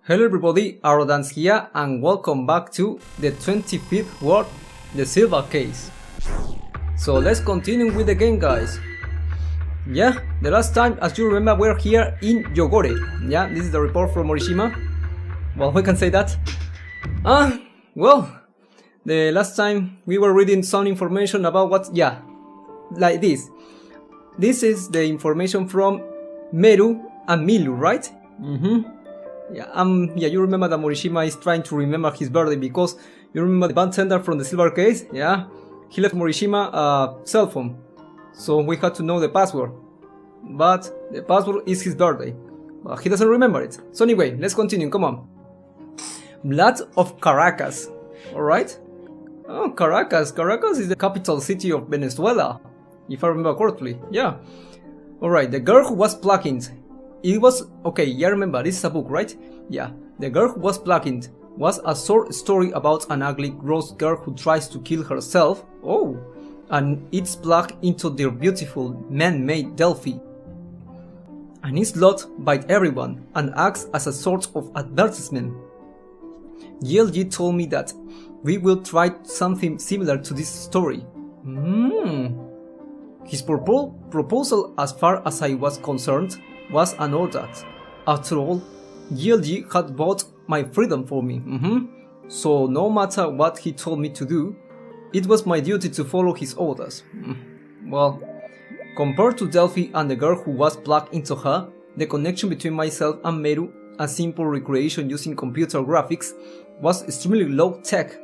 Hello everybody, Arrowdance here and welcome back to the 25th world, the silver case. So let's continue with the game, guys. Yeah, the last time, as you remember, we're here in YOGORE. Yeah, this is the report from Morishima. Well, we can say that. Well, the last time we were reading some information about what, yeah, like this. This is the information from Meru and Milu, right? Yeah, you remember that Morishima is trying to remember his birthday because you remember the bartender from the silver case? Yeah, he left Morishima a cell phone, so we had to know the password. But the password is his birthday, but he doesn't remember it. So anyway, let's continue, come on. Blood of Caracas, alright? Oh, Caracas is the capital city of Venezuela, if I remember correctly, yeah. Alright, the girl who was plucked. It was, okay, yeah, remember, this is a book, right? Yeah, the girl who was plucked was a short story about an ugly, gross girl who tries to kill herself. Oh, and it's plugged into their beautiful, man-made Delphi. And it's loved by everyone and acts as a sort of advertisement. GLG told me that we will try something similar to this story. His proposal, as far as I was concerned, was an order. After all, GLG had bought my freedom for me, so no matter what he told me to do, it was my duty to follow his orders. Well, compared to Delphi and the girl who was plugged into her, the connection between myself and Meru, a simple recreation using computer graphics, was extremely low-tech.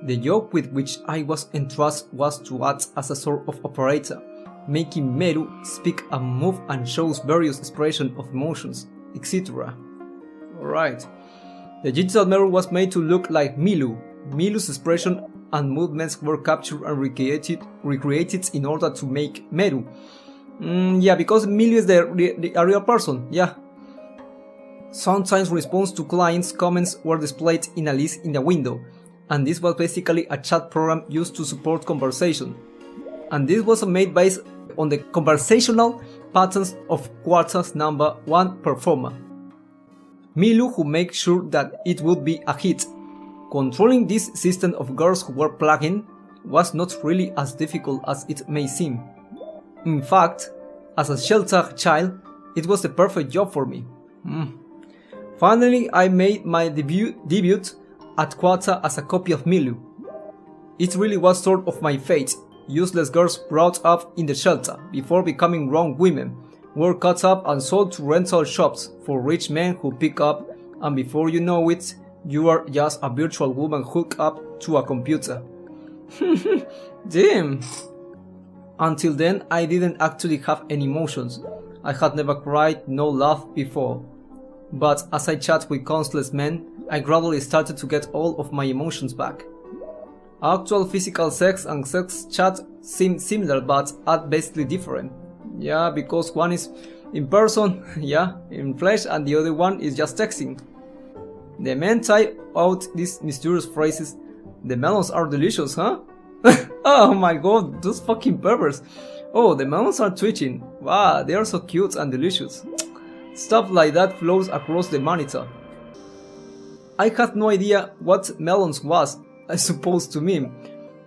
The job with which I was entrusted was to act as a sort of operator, making Meru speak and move and shows various expressions of emotions, etc. Alright. The digital Meru was made to look like Milu. Milu's expression and movements were captured and recreated in order to make Meru. Yeah, because Milu is a real person, yeah. Sometimes response to clients' comments were displayed in a list in the window, and this was basically a chat program used to support conversation. And this was made based on the conversational patterns of Quartz's number 1 performer, Milu, who made sure that it would be a hit. Controlling this system of girls who were plugged was not really as difficult as it may seem. In fact, as a sheltered child, it was the perfect job for me. Finally, I made my debut at Quartz as a copy of Milu. It really was sort of my fate. Useless girls brought up in the shelter before becoming grown women were cut up and sold to rental shops for rich men who pick up, and before you know it, you are just a virtual woman hooked up to a computer. Damn! Until then, I didn't actually have any emotions. I had never cried, no laughed before. But as I chat with countless men, I gradually started to get all of my emotions back. Actual physical sex and sex chat seem similar but are basically different. Yeah, because one is in person, yeah, in flesh, and the other one is just texting. The men type out these mysterious phrases. The melons are delicious, huh? Oh my god, those fucking perverts. Oh, the melons are twitching. Wow, they are so cute and delicious. Stuff like that flows across the monitor. I had no idea what melons was, I suppose, to me.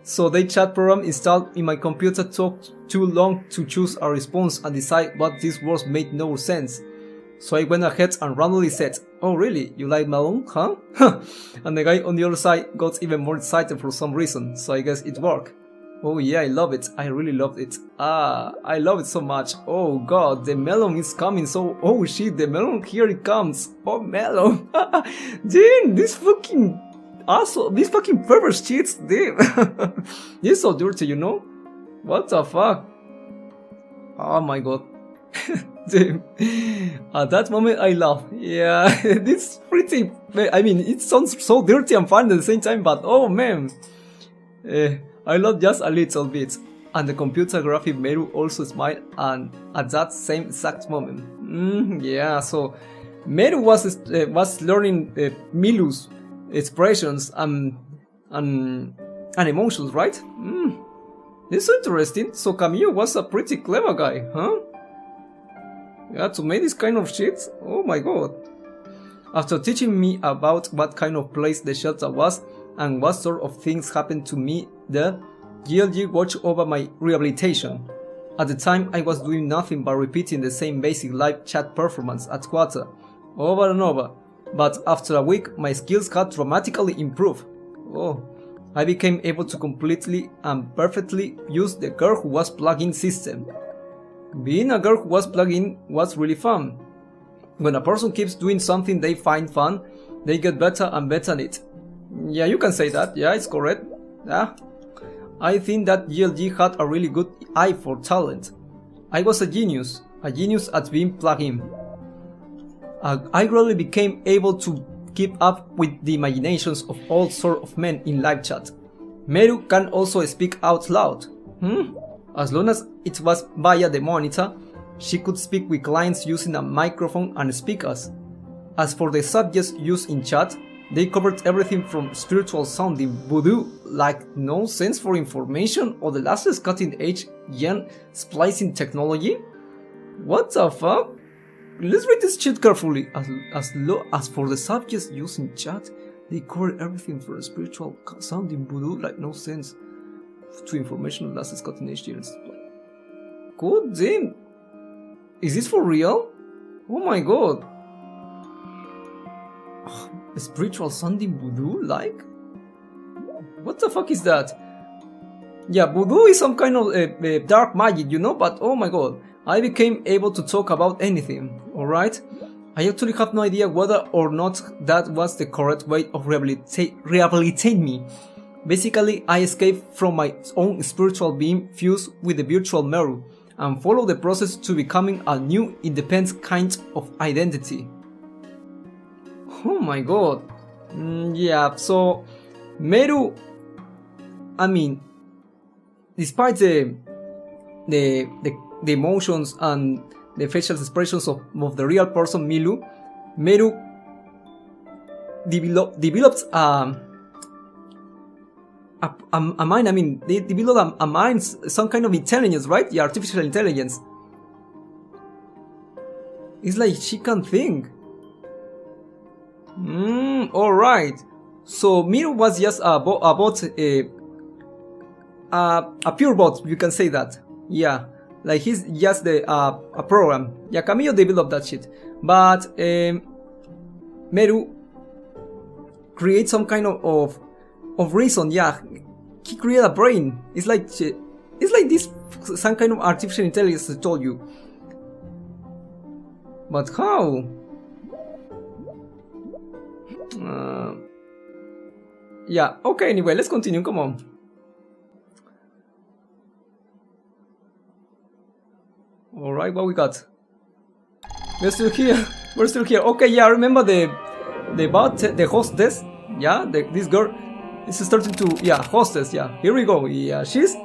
So the chat program installed in my computer took too long to choose a response and decide what these words made no sense. So I went ahead and randomly said, "Oh really, you like melon, huh?" And the guy on the other side got even more excited for some reason, so I guess it worked. Oh yeah, I love it, I really loved it. I love it so much. Oh god, the melon is coming, so oh shit, the melon, here it comes. Oh melon. Damn, this fucking asshole, these fucking pervert shits, damn. This is so dirty, you know? What the fuck? Oh my god. Damn. At that moment I laughed. Yeah, this pretty, I mean, it sounds so dirty and fun at the same time, but oh man. I laughed just a little bit. And the computer graphic Meru also smiled and at that same exact moment. Yeah, so Meru was learning Milu's expressions and emotions, right? This is interesting. So Camille was a pretty clever guy, huh? Yeah, to make this kind of shit? Oh my god. After teaching me about what kind of place the shelter was and what sort of things happened to me there, GLG watched over my rehabilitation. At the time, I was doing nothing but repeating the same basic live chat performance at quarter, over and over, but after a week, my skills had dramatically improved. Oh, I became able to completely and perfectly use the girl who was plugged-in system. Being a girl who was plugged-in was really fun. When a person keeps doing something they find fun, they get better and better at it. Yeah, you can say that, yeah, it's correct. Yeah. I think that GLG had a really good eye for talent. I was a genius at being plugged in. I gradually became able to keep up with the imaginations of all sorts of men in live chat. Meru can also speak out loud. As long as it was via the monitor, she could speak with clients using a microphone and speakers. As for the subjects used in chat, they covered everything from spiritual sounding voodoo like no sense for information or the latest cutting-edge gen splicing technology. What the fuck? Let's read this shit carefully. As for the subjects used in chat, they covered everything from spiritual sounding voodoo like no sense to information the latest cutting-edge gen splicing. God damn. Is this for real? Oh my god. Spiritual sounding voodoo like? What the fuck is that? Yeah, voodoo is some kind of dark magic, you know, but oh my god, I became able to talk about anything, alright? I actually have no idea whether or not that was the correct way of rehabilitate me. Basically, I escaped from my own spiritual being fused with the virtual Meru and followed the process to becoming a new independent kind of identity. Oh my god. Yeah, so Meru, I mean, despite the emotions and the facial expressions of the real person Meru developed a mind. I mean, they developed a mind, some kind of intelligence, right? The artificial intelligence. It's like she can think. Alright. So Meru was just a bot, a pure bot, you can say that. Yeah. Like he's just a program. Yeah, Camillo developed that shit. But Meru creates some kind of reason. Yeah, he created a brain. It's like this, some kind of artificial intelligence, I told you. But how? Yeah, okay, anyway, let's continue, come on. Alright, what we got? We're still here. Okay, yeah, I remember the hostess. Yeah, this girl is starting to, yeah, hostess, yeah. Here we go, yeah, she's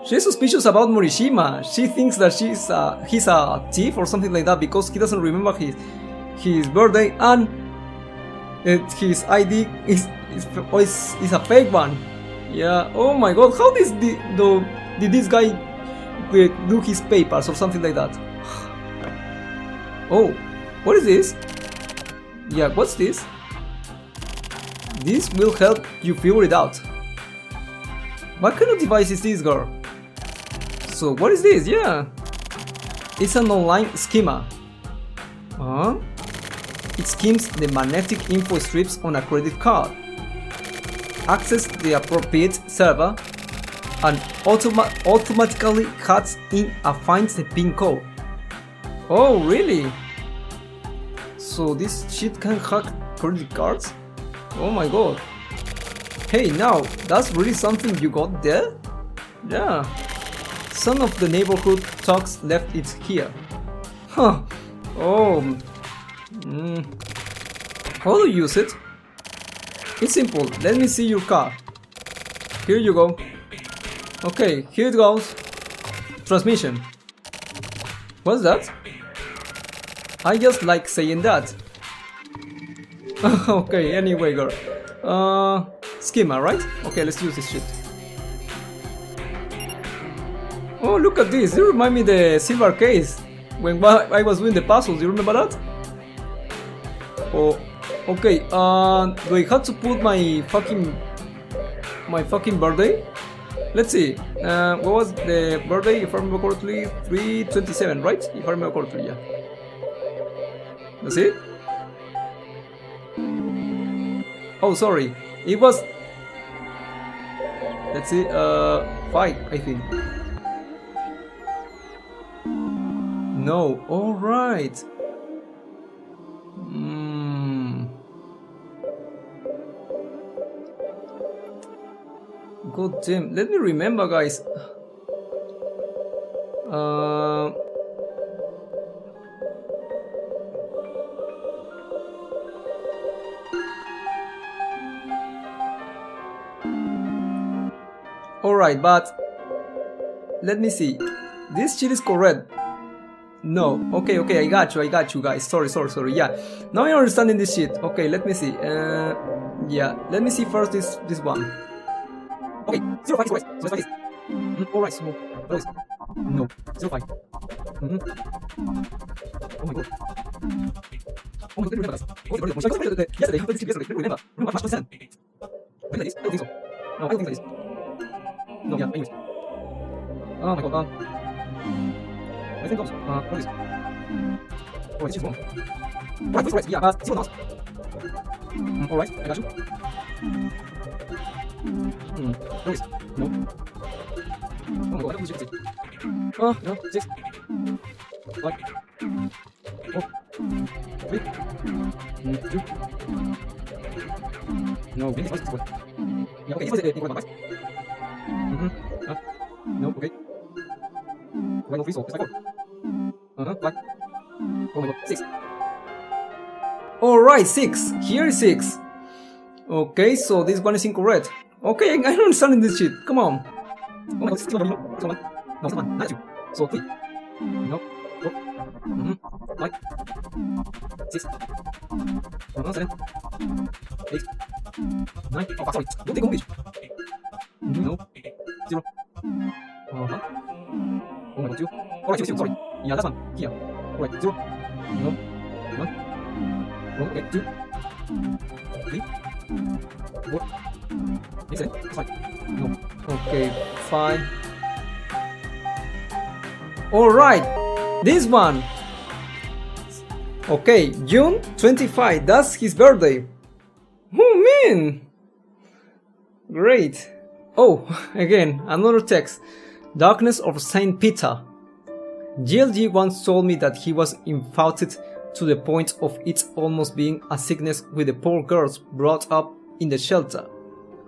suspicious about Morishima. She thinks that he's a thief or something like that because he doesn't remember his birthday and his ID is a fake one. Yeah, oh my god, how did this guy do his papers or something like that? Oh, what is this? Yeah, what's this? This will help you figure it out. What kind of device is this, girl? So what is this? Yeah, it's an online schema. It schemes the magnetic info strips on a credit card. Access the appropriate server and automatically cuts in and finds the PIN code. Oh, really? So this shit can hack credit cards? Oh my god. Hey, now, that's really something you got there? Yeah. Son of the neighborhood talks left it here. Huh. Oh. How do you use it? It's simple. Let me see your car. Here you go. Okay, here it goes. Transmission. What's that? I just like saying that. Okay, anyway, girl. Schema, right? Okay, let's use this shit. Oh, look at this. You remind me of the silver case when I was doing the puzzles. You remember that? Oh, okay. Do I have to put my fucking birthday? Let's see. What was the birthday? If I remember correctly, 3/27, right? If I remember correctly, yeah. That's it. Oh, sorry. It was. Let's see. 5, I think. No. All right. God damn. Let me remember, guys. Alright, but let me see. This shit is correct. No. Okay, I got you guys. Sorry. Yeah. Now I'm understanding this shit. Okay, let me see. Yeah. Let me see first this one. Okay, 0.5 is correct. So let's try this. Alright, so no. 0.5. Oh my god. Oh my god, remember guys. Yesterday, remember much percent. Like this? I don't think so. No, I don't think like this. No, yeah, anyways. Oh my god, I think those. What is this? Oh, it's just wrong. Right, yeah, but still not. Alright, I got you. What is this? No. Oh my god, I don't think it's no, 6. Like. Oh. 3. 2. No, this is good. Yeah, okay, this was the equal guys. No, okay. Why no 3, so it's like 4. Like. Oh my god, 6. Alright, 6. Here is 6. Okay, so this one is incorrect. Okay, I don't understand this shit. Come on. Oh my god, this is still 1. No, it's 1. Not 2. So 3. No. 4. Like. 6. 7. 8. 9. Oh, fuck, sorry. Don't take on bitch. No. 0. Oh my god, 2. Alright, 0, sorry. Yeah, that's 1. Here. Alright, 0. No. 1. Oh, okay, 2. 3. 4. 8, 7. That's fine. No. Okay, fine. Alright, this one. Okay, June 25, that's his birthday. Oh man! Great. Oh, again, another text. Darkness of Saint Peter. GLG once told me that he was infatuated to the point of it almost being a sickness with the poor girls brought up in the shelter.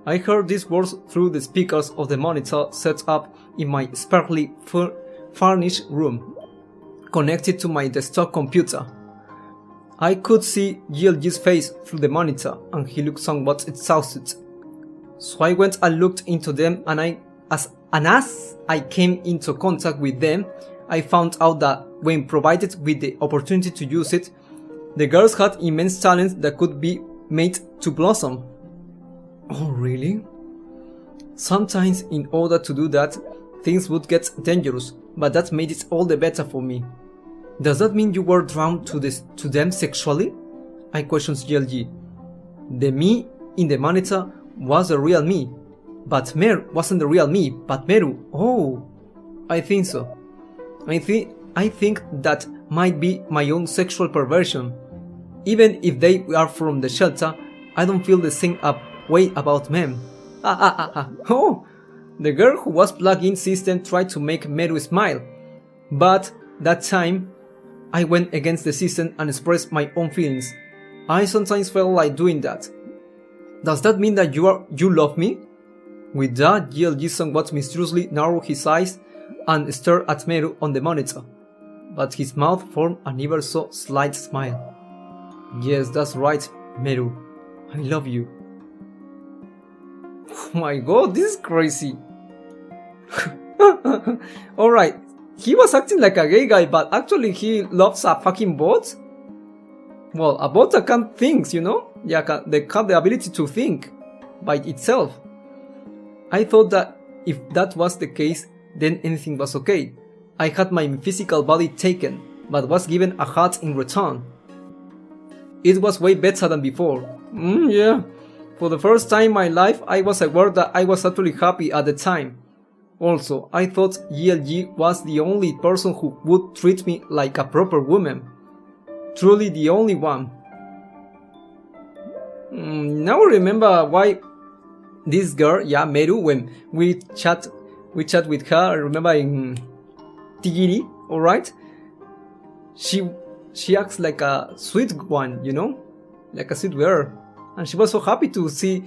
I heard these words through the speakers of the monitor set up in my sparkly furnished room, connected to my desktop computer. I could see GLG's face through the monitor, and he looked somewhat exhausted. So I went and looked into them, and as I came into contact with them, I found out that when provided with the opportunity to use it, the girls had immense talents that could be made to blossom. Oh really? Sometimes in order to do that, things would get dangerous, but that made it all the better for me. Does that mean you were drawn to them sexually? I questioned GLG. The me in the monitor was the real me, but Mer wasn't the real me, but Meru. Oh, I think so. I think that might be my own sexual perversion. Even if they are from the shelter, I don't feel the same way about men. Oh, the girl who was plugged in system tried to make Meru smile, but that time I went against the system and expressed my own feelings. I sometimes felt like doing that. Does that mean that you love me? With that, GLG somewhat mysteriously narrowed his eyes and stared at Meru on the monitor, but his mouth formed an ever so slight smile. Yes, that's right, Meru. I love you. Oh my god, this is crazy. Alright, he was acting like a gay guy, but actually he loves a fucking bot? Well, a bot that can think, you know? Yeah, they have the ability to think by itself. I thought that if that was the case, then anything was okay. I had my physical body taken, but was given a heart in return. It was way better than before. Yeah. For the first time in my life, I was aware that I was actually happy at the time. Also, I thought YLG was the only person who would treat me like a proper woman. Truly the only one. Now I remember why this girl, yeah, Meru, when we chat with her, I remember in Tigiri, alright? She acts like a sweet one, you know? Like a sweet girl. And she was so happy to see,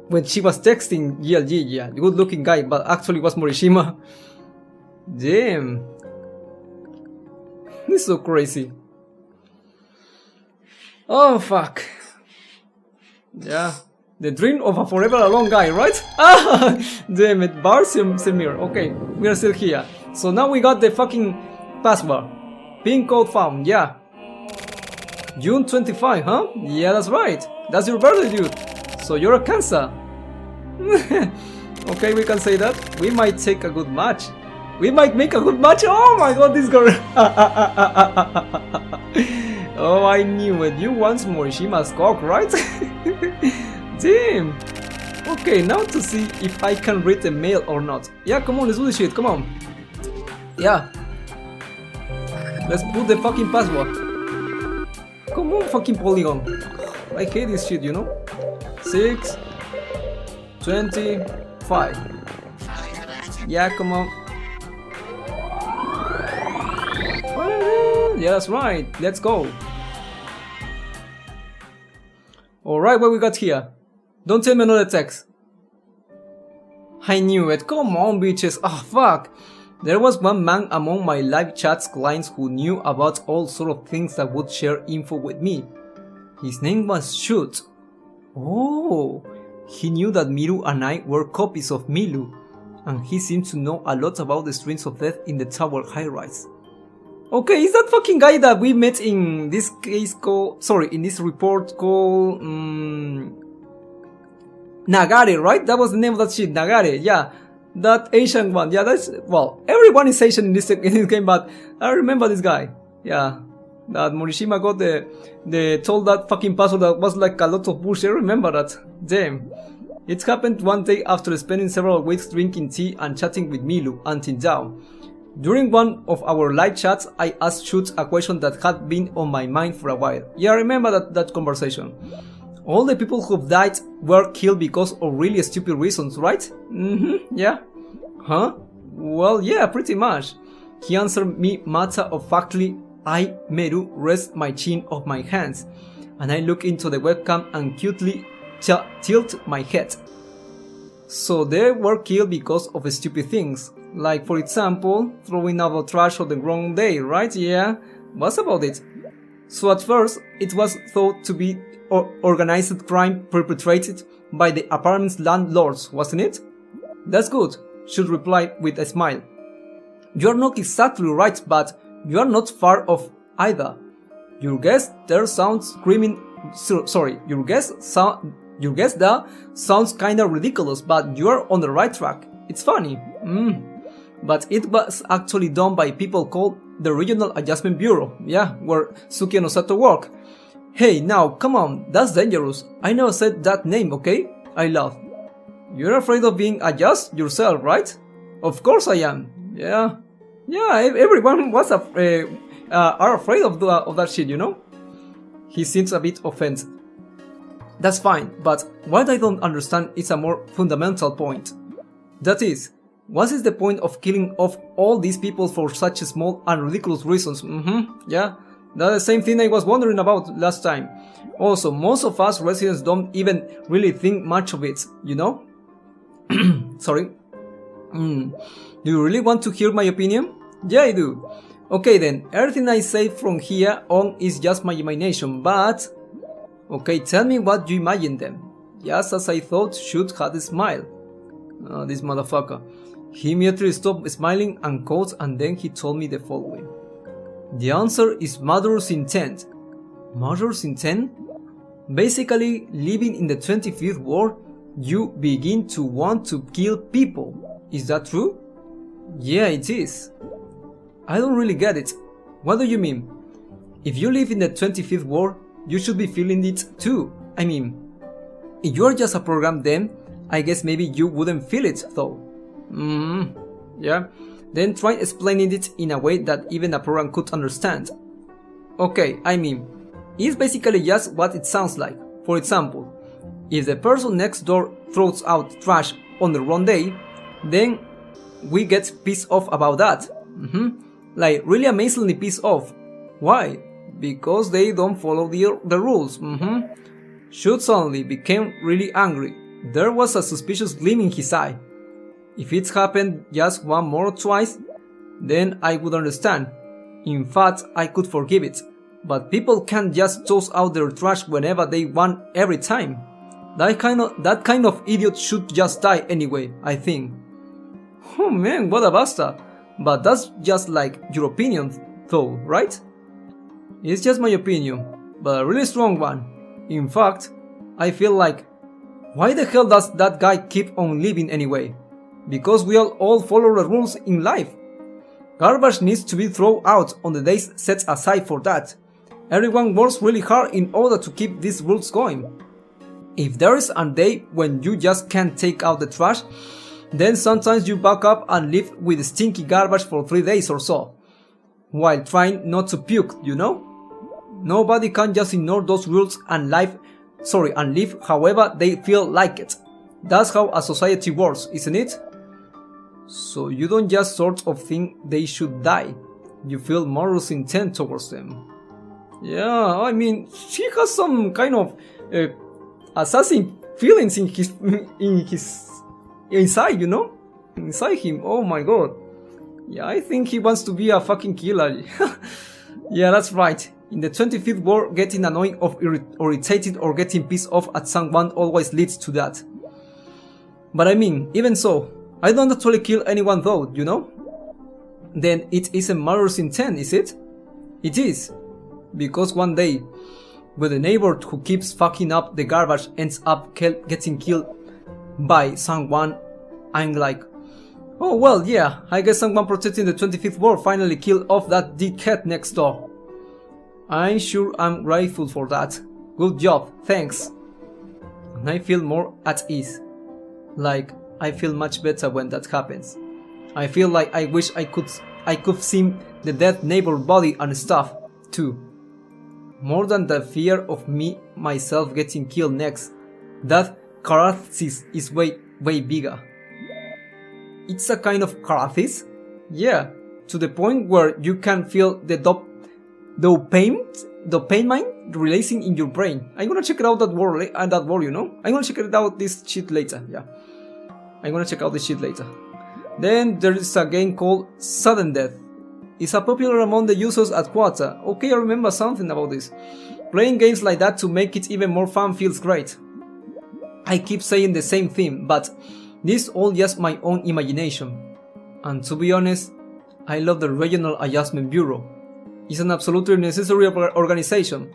when she was texting YLG, yeah, the good looking guy, but actually was Morishima. Damn. This is so crazy. Oh fuck. Yeah. The dream of a forever alone guy, right? Ah! Damn it, Bar Semir. Okay, we are still here. So now we got the fucking password. Pin code found, yeah. June 25, huh? Yeah, that's right. That's your birthday, dude. So you're a Cancer. Okay, we can say that. We might take a good match. We might make a good match. Oh my god, this girl. Oh, I knew it. You want Morishima's cock, right? Damn. Okay, now to see if I can read the mail or not. Yeah, come on, let's do this shit. Come on. Yeah. Let's put the fucking password. Come on, fucking Polygon. I hate this shit, you know? 6 25. Yeah, come on. Yeah, that's right. Let's go. Alright, what we got here? Don't tell me another text. I knew it. Come on, bitches. Ah, fuck. There was one man among my live chat's clients who knew about all sort of things that would share info with me. His name was Shoot. Oh, he knew that Miru and I were copies of Milu, and he seemed to know a lot about the strings of death in the tower high-rise. Okay, is that fucking guy that we met in this case called, in this report called, Nagare, right? That was the name of that shit, Nagare, yeah. That Asian one, yeah, that's, well, everyone is Asian in this game, but I remember this guy, yeah. That Morishima got told that fucking password that was like a lot of bullshit, I remember that, damn. It happened one day after spending several weeks drinking tea and chatting with Milu and Tinjao. During one of our live chats, I asked Shoot a question that had been on my mind for a while. Yeah, I remember that conversation. All the people who've died were killed because of really stupid reasons, right? Yeah. Huh? Well, yeah, pretty much. He answered me matter-of-factly. I, Meru, rest my chin of my hands, and I look into the webcam and cutely tilt my head. So they were killed because of stupid things. Like, for example, throwing out the trash on the wrong day, right? Yeah, what's about it? So at first, it was thought to be organized crime perpetrated by the apartment's landlords, wasn't it? That's good, Should replied with a smile. You're not exactly right, but you are not far off either. Your guess there sounds screaming. Your guess there sounds kinda ridiculous, but you are on the right track. It's funny. But it was actually done by people called the Regional Adjustment Bureau, yeah, where Suki and Osato work. Hey, now, come on, that's dangerous. I never said that name, okay? I laughed. You're afraid of being adjust yourself, right? Of course I am. Yeah, everyone was are afraid of that shit, you know? He seems a bit offended. That's fine, but what I don't understand is a more fundamental point. That is, what is the point of killing off all these people for such small and ridiculous reasons? Yeah, that's the same thing I was wondering about last time. Also, most of us residents don't even really think much of it, you know? Sorry. Do you really want to hear my opinion? Yeah, I do. Okay then, everything I say from here on is just my imagination, but... Okay, tell me what you imagine then. Just as I thought, Shoot had a smile. This motherfucker. He immediately stopped smiling and coughed, and then he told me the following. The answer is murderous intent. Murderous intent? Basically, living in the 25th world, you begin to want to kill people. Is that true? Yeah, it is. I don't really get it. What do you mean? If you live in the 25th world, you should be feeling it too. I mean, if you're just a program then, I guess maybe you wouldn't feel it though. Yeah. Then try explaining it in a way that even a program could understand. Okay, I mean, it's basically just what it sounds like. For example, if the person next door throws out trash on the wrong day, then we get pissed off about that. Like really amazingly pissed off. Why? Because they don't follow the rules. Should suddenly became really angry. There was a suspicious gleam in his eye. If it's happened just one more or twice, then I would understand. In fact, I could forgive it. But people can't just toss out their trash whenever they want every time. That kind of idiot should just die anyway, I think. Oh man, what a bastard. But that's just like your opinion though, right? It's just my opinion, but a really strong one. In fact, I feel like, why the hell does that guy keep on living anyway? Because we all follow the rules in life. Garbage needs to be thrown out on the days set aside for that. Everyone works really hard in order to keep these rules going. If there is a day when you just can't take out the trash, then sometimes you back up and live with stinky garbage for 3 days or so, while trying not to puke, you know? Nobody can just ignore those rules and live however they feel like it. That's how a society works, isn't it? So you don't just sort of think they should die, you feel malicious intent towards them. Yeah, I mean, he has some kind of assassin feelings in his inside, you know? Inside him, oh my god. Yeah, I think he wants to be a fucking killer. Yeah, that's right. In the 25th world, getting annoyed or irritated or getting pissed off at someone always leads to that. But I mean, even so, I don't actually kill anyone though, you know? Then it isn't malicious intent, is it? It is. Because one day, when the neighbor who keeps fucking up the garbage ends up getting killed by someone, I'm like, oh well, yeah, I guess someone protecting the 25th world finally killed off that dickhead next door. I'm sure I'm grateful for that. Good job, thanks. And I feel more at ease. Like, I feel much better when that happens. I feel like I wish I could see the dead neighbor body and stuff, too. More than the fear of myself getting killed next. That catharsis is way bigger. It's a kind of catharsis? Yeah, to the point where you can feel the dopamine releasing in your brain. I'm gonna check it out that word, you know? I'm gonna check it out this shit later, yeah. I'm gonna check out this shit later. Then there is a game called Sudden Death. It's a popular among the users at Quata. Okay, I remember something about this. Playing games like that to make it even more fun feels great. I keep saying the same thing, but this is all just my own imagination. And to be honest, I love the Regional Adjustment Bureau. It's an absolutely necessary organization.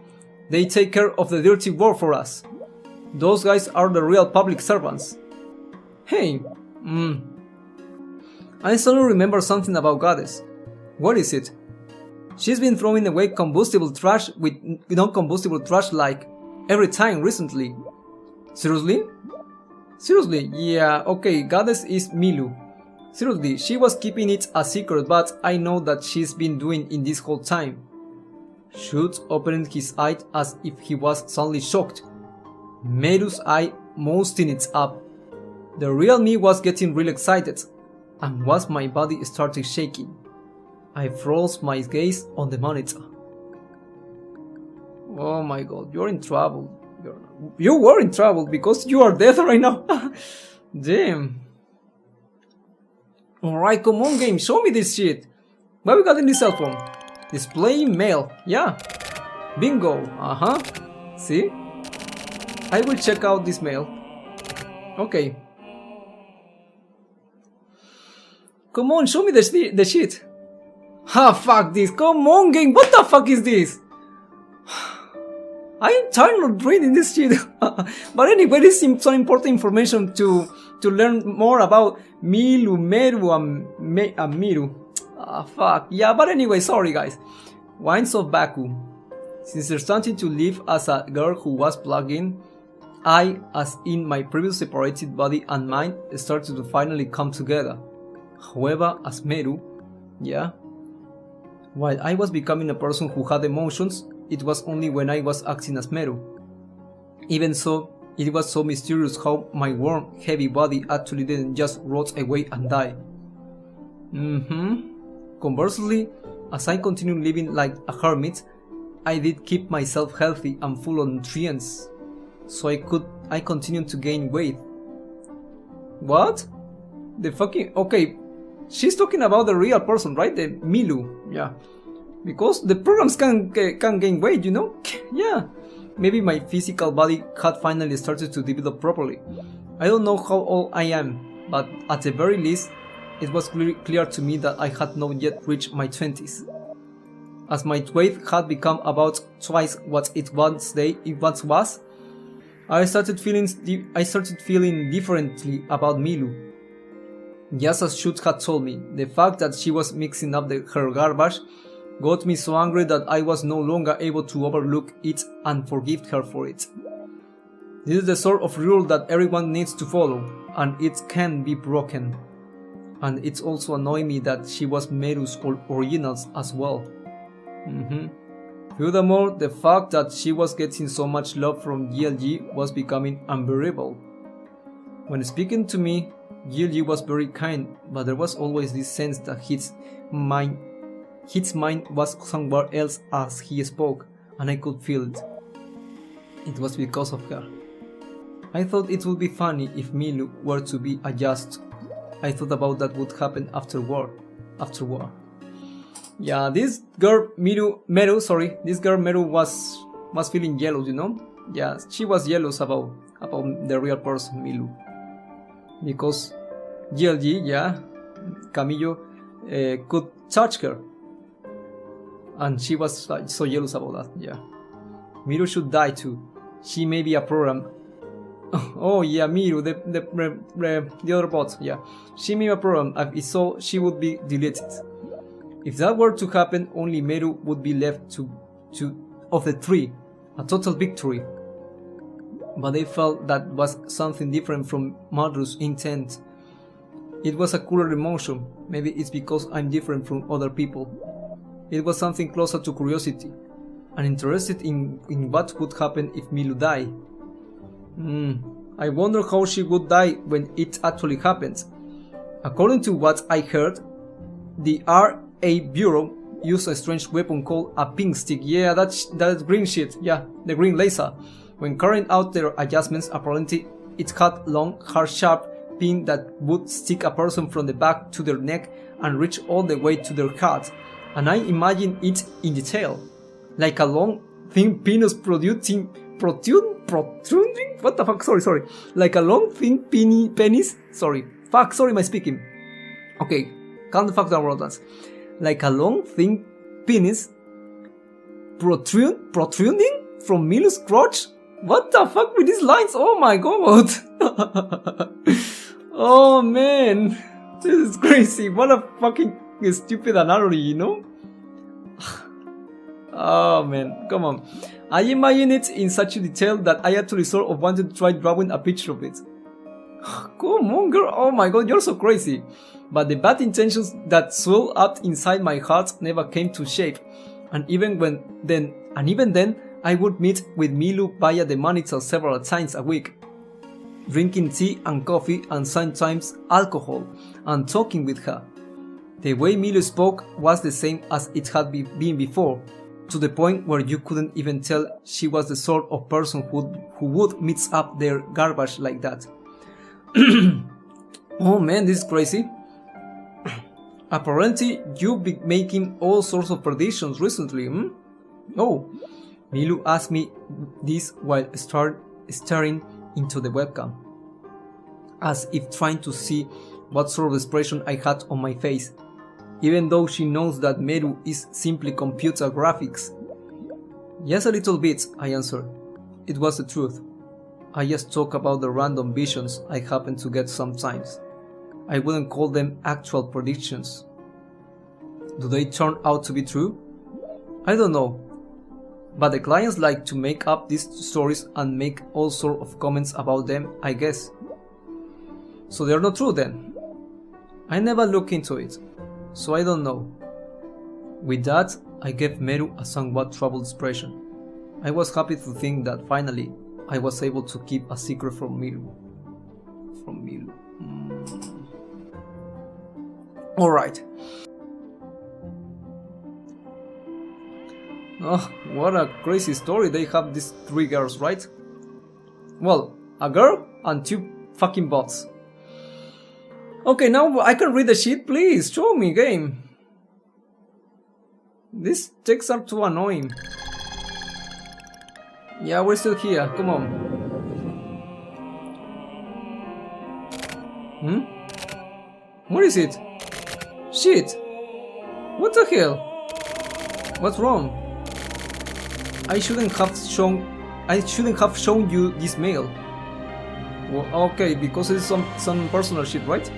They take care of the dirty work for us. Those guys are the real public servants. Hey, I suddenly remember something about Goddess. What is it? She's been throwing away combustible trash with non-combustible trash like every time recently. Seriously? Seriously, yeah, okay, Goddess is Milu. Seriously, she was keeping it a secret, but I know that she's been doing it this whole time. Schultz opened his eyes as if he was suddenly shocked. Meru's eye moistened it up. The real me was getting real excited, and was my body started shaking. I froze my gaze on the monitor. Oh my god, you're in trouble. You were in trouble because you are dead right now. Damn. Alright, come on game, show me this shit. What we got in this cell phone? Display mail, yeah. Bingo, See? I will check out this mail. Okay. Come on, show me the shit. Ah, fuck this. Come on, game. What the fuck is this? I'm tired of reading this shit. But anyway, this is some important information to learn more about Milu, Meru, and Miru. Ah, fuck. Yeah, but anyway, sorry guys. Wines of Baku. Since starting to live as a girl who was plugged in, I, as in my previous separated body and mind, started to finally come together. However, as Meru, yeah, while I was becoming a person who had emotions, it was only when I was acting as Meru. Even so, it was so mysterious how my warm, heavy body actually didn't just rot away and die. Conversely, as I continued living like a hermit, I did keep myself healthy and full of nutrients, so I continued to gain weight. What? The fucking... Okay, she's talking about the real person, right? The Milu, yeah. Because the programs can gain weight, you know? Yeah. Maybe my physical body had finally started to develop properly. I don't know how old I am, but at the very least, it was clear to me that I had not yet reached my 20s. As my weight had become about twice what it once was, I started feeling differently about Milu. Just as Shute had told me, the fact that she was mixing up her garbage got me so angry that I was no longer able to overlook it and forgive her for it. This is the sort of rule that everyone needs to follow, and it can be broken. And it's also annoying me that she was Meru's originals as well. Furthermore, the fact that she was getting so much love from GLG was becoming unbearable. When speaking to me, GLG was very kind, but there was always this sense that his mind was somewhere else as he spoke, and I could feel it. It was because of her. I thought it would be funny if Milu were to be a just. I thought about that would happen after war. Yeah, this girl Meru was feeling jealous, you know? Yeah, she was jealous about the real person, Milu. Because GLG, yeah, Camillo, could touch her. And she was so jealous about that, yeah. Miru should die too. She may be a program. Oh yeah, Miru, the other bot, yeah. She may be a program, so she would be deleted. If that were to happen, only Meru would be left of the three, a total victory. But I felt that was something different from Madru's intent. It was a cooler emotion. Maybe it's because I'm different from other people. It was something closer to curiosity, and interested in what would happen if Milu died. I wonder how she would die when it actually happens. According to what I heard, the RA Bureau used a strange weapon called a pink stick. Yeah, that's green shit. Yeah, the green laser. When carrying out their adjustments, apparently it had long, hard, sharp pin that would stick a person from the back to their neck and reach all the way to their heart. And I imagine it in detail, like a long, thin penis protruding. What the fuck? Sorry. Like a long, thin penis. Sorry, my speaking. Okay, calm the fuck down, Arrowdance. Like a long, thin penis protruding from Milu's crotch. What the fuck with these lines? Oh my god! Oh man, this is crazy. What a fucking stupid analogy, you know? Oh man, come on. I imagine it in such a detail that I actually sort of wanted to try drawing a picture of it. Come on, girl. Oh my god, you're so crazy. But the bad intentions that swelled up inside my heart never came to shape. And even then, I would meet with Milu via the monitor several times a week, drinking tea and coffee and sometimes alcohol, and talking with her. The way Milu spoke was the same as it had been before, to the point where you couldn't even tell she was the sort of person who would mix up their garbage like that. Oh man, this is crazy. Apparently, you've been making all sorts of predictions recently, Oh, Milu asked me this while staring into the webcam, as if trying to see what sort of expression I had on my face, even though she knows that Meru is simply computer graphics. Yes, a little bit, I answered. It was the truth. I just talk about the random visions I happen to get sometimes. I wouldn't call them actual predictions. Do they turn out to be true? I don't know. But the clients like to make up these stories and make all sort of comments about them, I guess. So they're not true then. I never look into it, so I don't know. With that, I gave Meru a somewhat troubled expression. I was happy to think that finally I was able to keep a secret from Miru. Alright. Oh, what a crazy story they have these 3 girls, right? Well, a girl and 2 fucking bots. Okay, now I can read the shit, please, show me, game. These texts are too annoying. Yeah, we're still here, come on. What is it? Shit! What the hell? What's wrong? I shouldn't have shown you this mail. Well, okay, because it's some personal shit, right?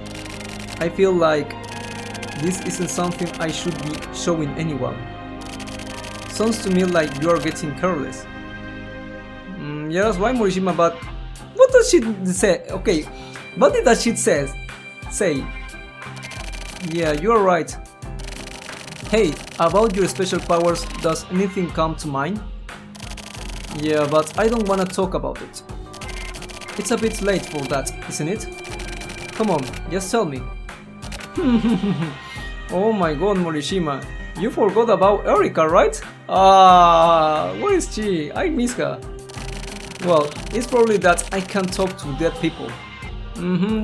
I feel like this isn't something I should be showing anyone. Sounds to me like you are getting careless. Yeah, that's right, Morishima, but what does she say? Okay, what did that shit say? Yeah, you are right. Hey, about your special powers, does anything come to mind? Yeah, but I don't wanna talk about it. It's a bit late for that, isn't it? Come on, just tell me. Oh my god, Morishima, you forgot about Erika, right? Where is she? I miss her. Well, it's probably that I can't talk to dead people.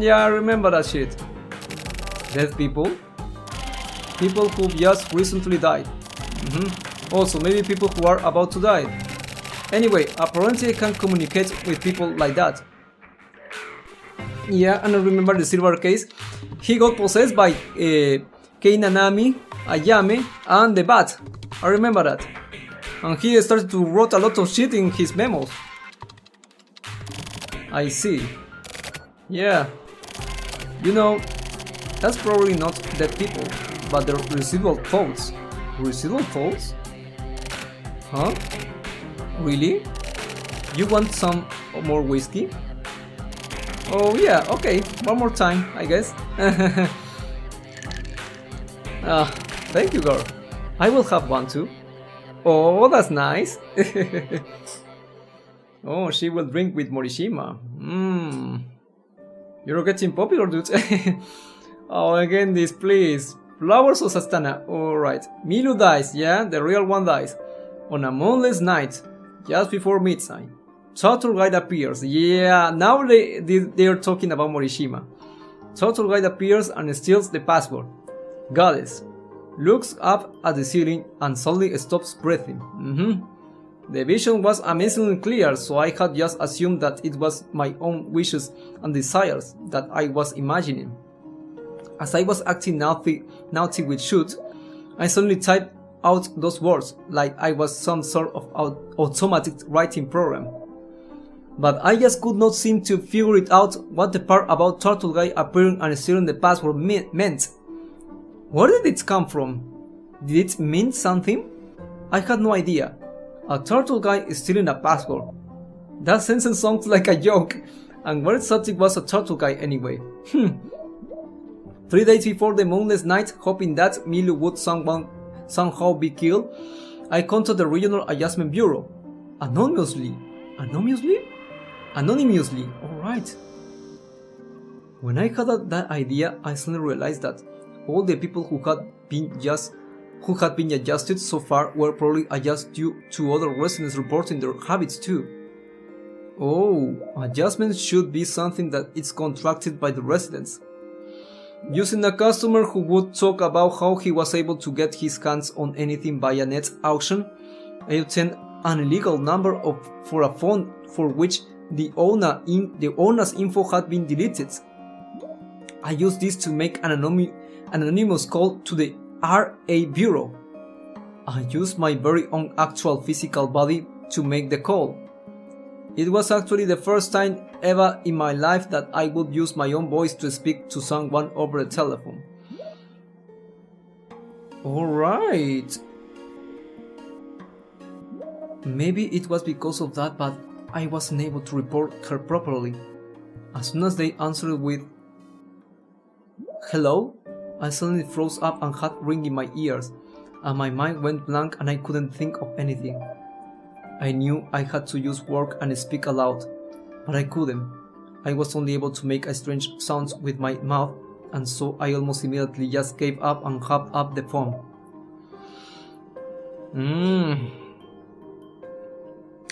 Yeah, I remember that shit. Dead people? People who just recently died. Also, maybe people who are about to die. Anyway, apparently I can communicate with people like that. Yeah, and I remember the silver case. He got possessed by Keinanami, Ayame, and the bat. I remember that. And he started to write a lot of shit in his memos. I see. Yeah. You know, that's probably not dead people, but the residual thoughts. Residual thoughts? Huh? Really? You want some more whiskey? Oh yeah, okay, one more time, I guess. Thank you, girl. I will have one too. Oh, that's nice. Oh, she will drink with Morishima. You're getting popular, dude. Oh, again this, please. Flowers of Sastana. Alright. Milu dies, yeah? The real one dies. On a moonless night, just before midnight. Turtle Guide appears. Yeah, now they are talking about Morishima. Turtle Guide appears and steals the password. Goddess looks up at the ceiling and suddenly stops breathing. The vision was amazingly clear, so I had just assumed that it was my own wishes and desires that I was imagining. As I was acting naughty with shoot, I suddenly typed out those words like I was some sort of automatic writing program. But I just could not seem to figure it out what the part about Turtle Guy appearing and stealing the password meant. Where did it come from? Did it mean something? I had no idea. A turtle guy is stealing a password. That sentence sounds like a joke. And what exotic was a turtle guy anyway? 3 days before the moonless night, hoping that Milu would somehow be killed, I contacted the Regional Adjustment Bureau. Anonymously? Anonymously, alright. When I had that idea, I suddenly realized that all the people who had been adjusted so far were probably adjusted due to other residents reporting their habits too. Oh, adjustments should be something that is contracted by the residents. Using a customer who would talk about how he was able to get his hands on anything via net auction, I obtained an illegal number for a phone for which the owner's info had been deleted. I used this to make an anonymous call to the RA Bureau. I used my very own actual physical body to make the call. It was actually the first time ever in my life that I would use my own voice to speak to someone over the telephone. Alright. Maybe it was because of that, but I wasn't able to report her properly. As soon as they answered with "Hello," I suddenly froze up and had ring in my ears, and my mind went blank and I couldn't think of anything. I knew I had to use work and speak aloud, but I couldn't. I was only able to make strange sounds with my mouth, and so I almost immediately just gave up and hung up the phone.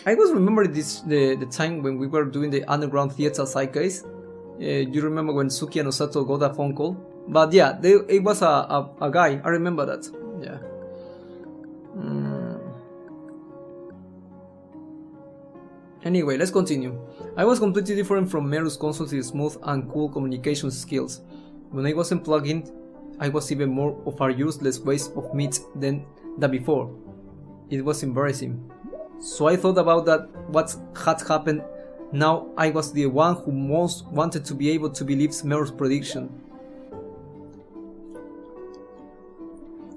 I was remembering the time when we were doing the underground theater sidecase. You remember when Suki and Osato got a phone call? But yeah, it was a guy. I remember that. Yeah. Anyway, let's continue. I was completely different from Meru's constantly smooth and cool communication skills. When I wasn't plugging, I was even more of a useless waste of meat than before. It was embarrassing. So I thought about what had happened. Now I was the one who most wanted to be able to believe Meru's prediction.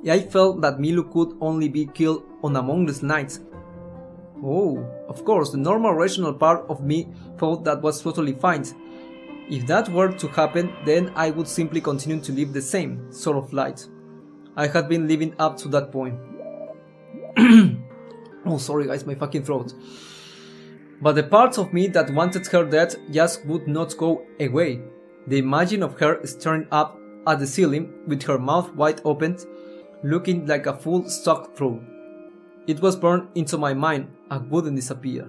I felt that Milu could only be killed on Among Night. Oh, of course, the normal rational part of me thought that was totally fine. If that were to happen, then I would simply continue to live the same sort of life I had been living up to that point. Oh, sorry guys, my fucking throat. But the parts of me that wanted her dead just would not go away. The imagine of her staring up at the ceiling with her mouth wide open, looking like a fool stuck through. It was burned into my mind and wouldn't disappear.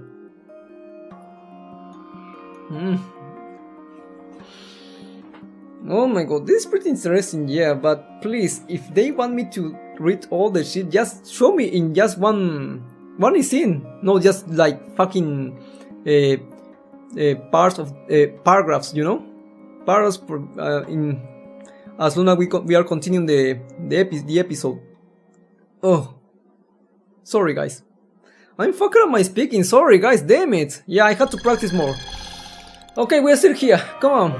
Oh my god, this is pretty interesting, yeah, but please, if they want me to read all the shit, just show me in just one scene, no just like fucking parts of paragraphs, you know, paragraphs in as long as we are continuing the episode. Oh, sorry guys, I'm fucking up my speaking. Sorry guys, damn it. Yeah, I had to practice more. Okay, we're still here. Come on.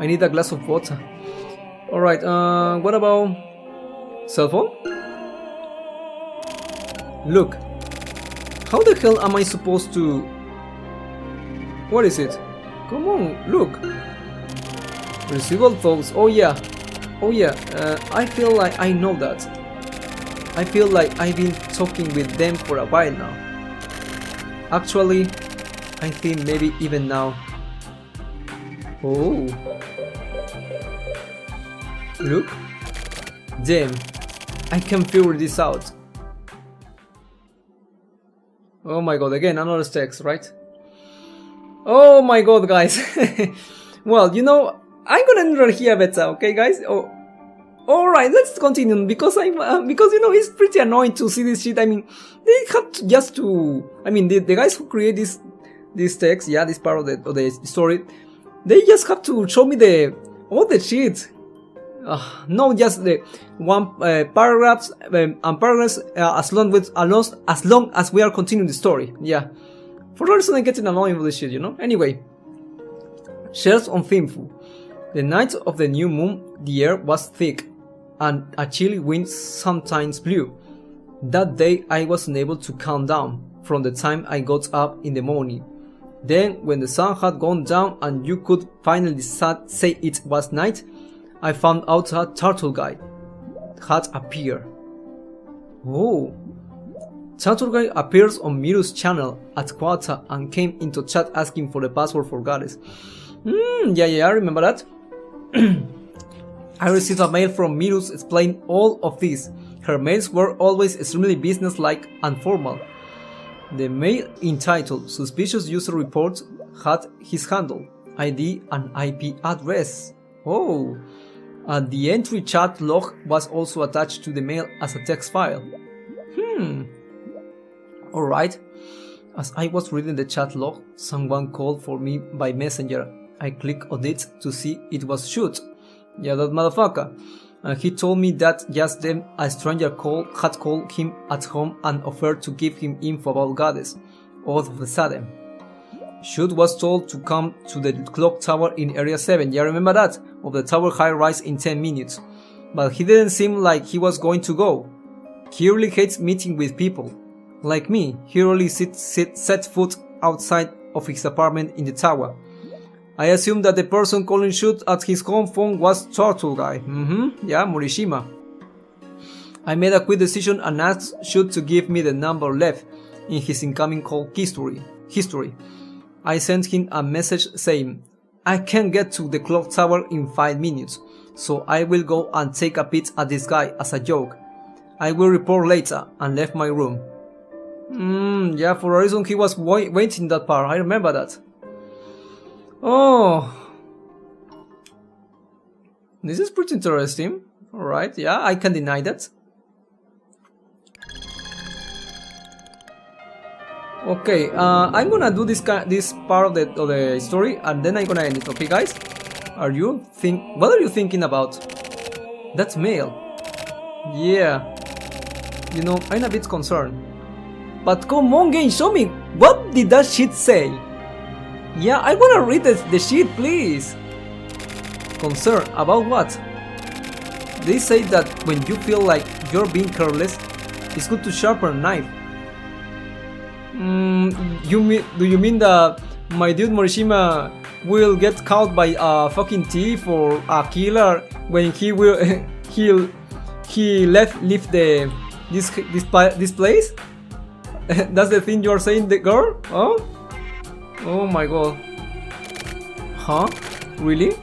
I need a glass of water. Alright, what about cell phone? Look, how the hell am I supposed to... What is it? Come on, look. Residual thoughts, oh yeah, I feel like I know that. I feel like I've been talking with them for a while now. Actually, I think maybe even now. Oh. Look. Damn. I can figure this out. Oh my god, again another text, right? Oh my god, guys. Well, you know, I'm gonna end right here better, okay guys? Oh, alright, let's continue because because you know, it's pretty annoying to see this shit. I mean, they have to just to... I mean, the guys who create this text, yeah, this part of the story, they just have to show me all the shit. No, just the one paragraphs and paragraphs as long as we are continuing the story. Yeah, for that reason I'm getting annoying with this shit, you know. Anyway, shares on Finfu. The night of the new moon, the air was thick, and a chilly wind sometimes blew. That day I wasn't able to calm down from the time I got up in the morning. Then, when the sun had gone down and you could finally say it was night, I found out a turtle guy had appeared. Oh, turtle guy appears on Miru's channel at Quarter and came into chat asking for the password for Goddess. Yeah, I remember that. I received a mail from Miru explaining all of this. Her mails were always extremely businesslike and formal. The mail entitled Suspicious User Report had his handle, ID and IP address. Oh, and the entry chat log was also attached to the mail as a text file. Alright. As I was reading the chat log, someone called for me by messenger. I clicked on it to see it was Shoot. Yeah, that motherfucker. And he told me that just then a stranger had called him at home and offered to give him info about Goddess. All of a sudden, Shoot was told to come to the clock tower in Area 7, yeah, remember that? Of the tower high rise in 10 minutes. But he didn't seem like he was going to go. He really hates meeting with people. Like me, he really set foot outside of his apartment in the tower. I assume that the person calling Shoot at his home phone was Turtle Guy. Yeah, Morishima. I made a quick decision and asked Shoot to give me the number left in his incoming call history. I sent him a message saying, I can't get to the clock tower in 5 minutes, so I will go and take a peek at this guy as a joke. I will report later, and left my room. Yeah, for a reason he was waiting that part, I remember that. Oh, this is pretty interesting. Alright, yeah, I can deny that. Okay, I'm gonna do this part of the story, and then I'm gonna end it. Okay, guys, what are you thinking about? That's mail. Yeah, you know, I'm a bit concerned. But come on, game, show me, what did that shit say? Yeah, I wanna read the shit, please. Concerned about what? They say that when you feel like you're being careless, it's good to sharpen a knife. Do you mean that my dude Morishima will get caught by a fucking thief or a killer when he leave this place? That's the thing you're saying, the girl? Oh my god. Huh? Really?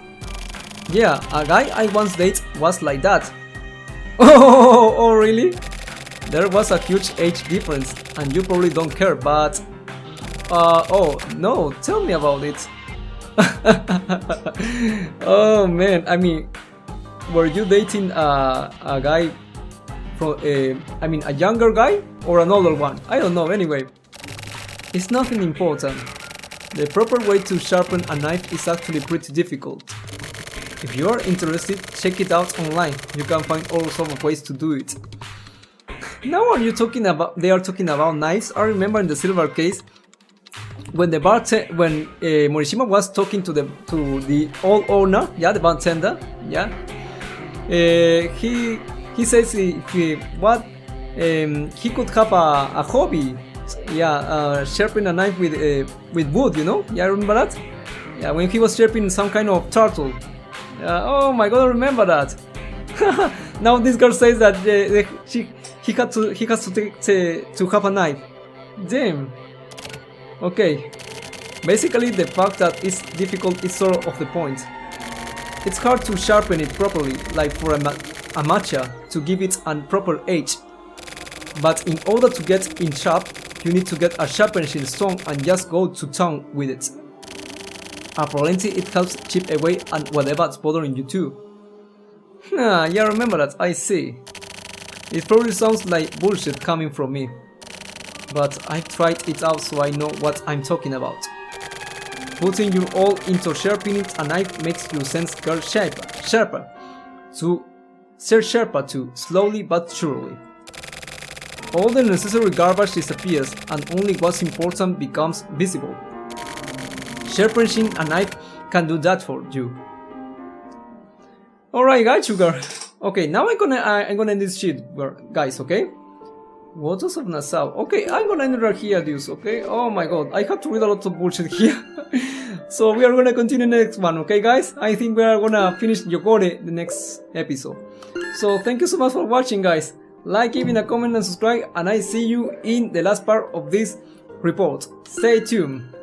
Yeah, a guy I once dated was like that. Oh really? There was a huge age difference, and you probably don't care, but... oh, no, tell me about it. Oh man, I mean, were you dating a guy from... a younger guy or an older one? I don't know, anyway. It's nothing important. The proper way to sharpen a knife is actually pretty difficult. If you are interested, check it out online. You can find all sorts of ways to do it. Now they are talking about knives. I remember in the silver case when Morishima was talking to the old owner, yeah, the bartender, yeah. He says he could have a hobby, yeah, sharpening a knife with wood, you know. Yeah, I remember that. Yeah, when he was sharpening some kind of turtle. Oh my god, I remember that. Now this girl says that he has to have a knife. Damn. Okay. Basically, the fact that it's difficult is sort of the point. It's hard to sharpen it properly, like for a matcha, to give it a proper age. But in order to get in sharp, you need to get a sharpening stone and just go to town with it. Apparently, it helps chip away at whatever's bothering you too. Yeah, remember that, I see. It probably sounds like bullshit coming from me. But I've tried it out, so I know what I'm talking about. Putting your all into sharpening a knife makes your sense girl sharper too, slowly but surely. All the necessary garbage disappears and only what's important becomes visible. Sharpening a knife can do that for you. Alright guys, sugar. Okay, now I'm gonna end this shit, guys, okay? Waters of Nassau. Okay, I'm gonna end it right here, dudes, okay? Oh my god, I have to read a lot of bullshit here. So we are gonna continue next one, okay guys? I think we are gonna finish YOGORE the next episode. So thank you so much for watching, guys. Like, give me a comment and subscribe, and I see you in the last part of this report. Stay tuned.